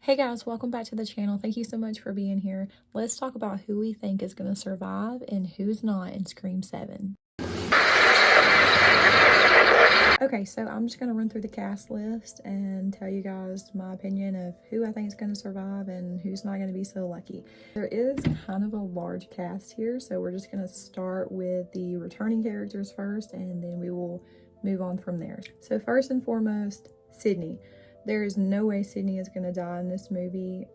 Hey guys, welcome back to the channel. Thank you so much for being here. Let's talk about who we think is going to survive and who's not in Scream 7. Okay, so I'm just going to run through the cast list and tell you guys my opinion of who I think is going to survive and who's not going to be so lucky. There is kind of a large cast here, so we're just going to start with the returning characters first and then we will move on from there. So first and foremost, Sydney. There is no way Sydney is going to die in this movie.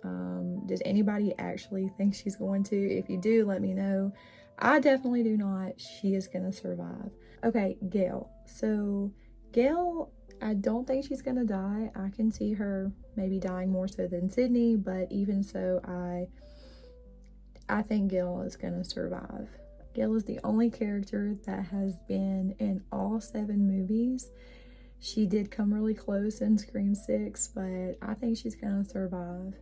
Does anybody actually think she's going to? If you do, let me know. I definitely do not. She is going to survive. Okay, Gail. So Gail, I don't think she's going to die. I can see her maybe dying more so than Sydney, but even so, I think Gail is going to survive. Gail is the only character that has been in all 7 movies. She did come really close in Scream 6, but I think she's gonna survive.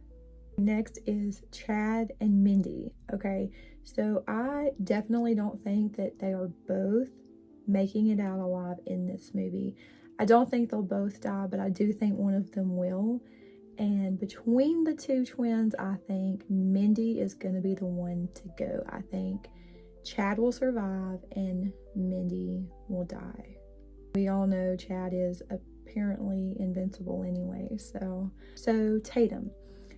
Next is Chad and Mindy. Okay, so I definitely don't think that they are both making it out alive in this movie. I don't think they'll both die, but I do think one of them will. And between the two twins, I think Mindy is gonna be the one to go. I think Chad will survive and Mindy will die. We all know Chad is apparently invincible anyway, so Tatum.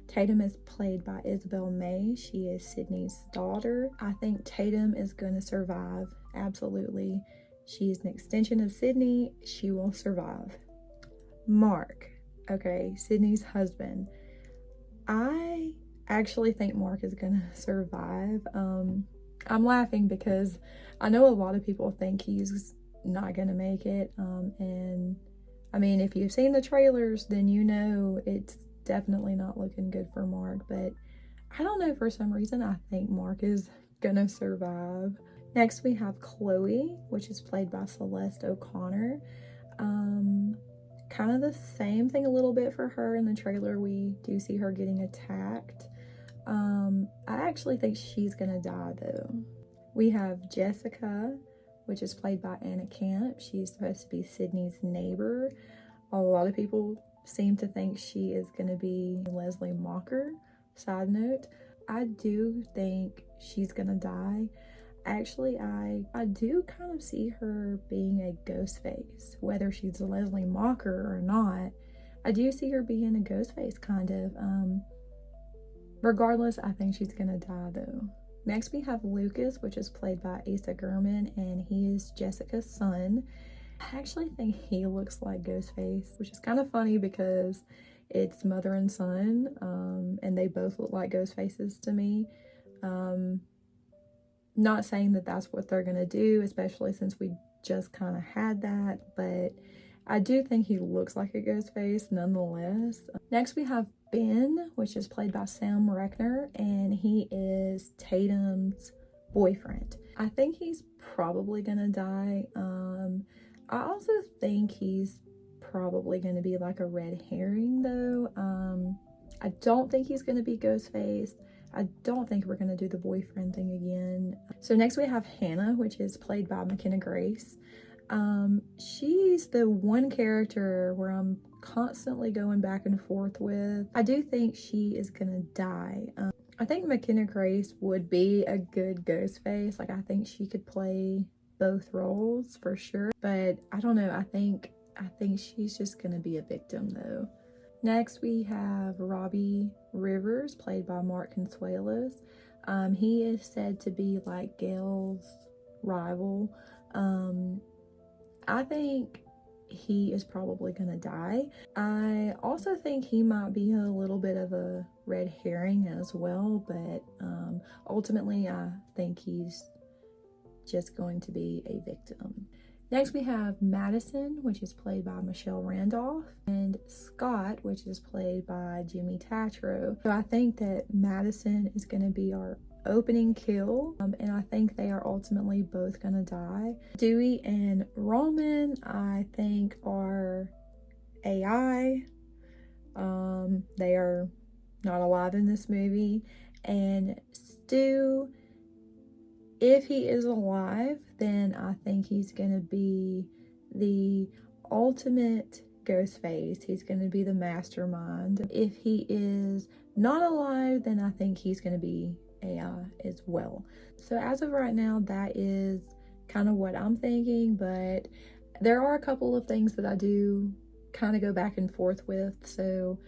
Tatum is played by Isabel May. She is Sydney's daughter. I think Tatum is going to survive, absolutely. She is an extension of Sydney. She will survive. Mark, okay, Sydney's husband. I actually think Mark is going to survive. I'm laughing because I know a lot of people think he's not gonna make it, and I mean, if you've seen the trailers, then you know it's definitely not looking good for Mark, but I don't know, for some reason I think Mark is gonna survive. Next we have Chloe, which is played by Celeste O'Connor. Kind of the same thing a little bit for her. In the trailer we do see her getting attacked. I actually think she's gonna die though. We have Jessica, which is played by Anna Camp. She's supposed to be Sydney's neighbor. A lot of people seem to think she is going to be Leslie Mocker. Side note, I do think she's going to die. Actually, I do kind of see her being a ghost face. Whether she's a Leslie Mocker or not, I do see her being a ghost face, kind of. Regardless, I think she's going to die though. Next we have Lucas, which is played by Asa Gurman, and he is Jessica's son. I actually think he looks like Ghostface, which is kind of funny because it's mother and son, and they both look like Ghostfaces to me. Not saying that that's what they're gonna do, especially since we just kind of had that, but I do think he looks like a Ghostface nonetheless. Next we have Ben, which is played by Sam Reckner, and he is Tatum's boyfriend. I think he's probably gonna die. I also think he's probably gonna be like a red herring though. I don't think he's gonna be Ghostface. I don't think we're gonna do the boyfriend thing again. So next we have Hannah, which is played by McKenna Grace. She's the one character where I'm constantly going back and forth with. I do think she is gonna die. I think McKenna Grace would be a good Ghostface. Like, I think she could play both roles for sure, but I don't know. I think she's just gonna be a victim though. Next we have Robbie Rivers, played by Mark Consuelos. He is said to be like Gail's rival. I think he is probably gonna die. I also think he might be a little bit of a red herring as well, but ultimately I think he's just going to be a victim. Next we have Madison, which is played by Michelle Randolph, and Scott, which is played by Jimmy Tatro. So I think that Madison is going to be our opening kill, and I think they are ultimately both gonna die. Dewey and Roman, I think, are AI. They are not alive in this movie. And Stu, if he is alive, then I think he's gonna be the ultimate Ghostface. He's going to be the mastermind. If he is not alive, then I think he's going to be AI as well. So as of right now, that is kind of what I'm thinking, but there are a couple of things that I do kind of go back and forth with, so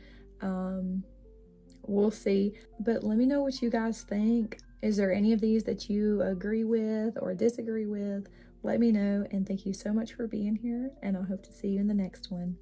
we'll see. But let me know what you guys think. Is there any of these that you agree with or disagree with? Let me know, and thank you so much for being here, and I hope to see you in the next one.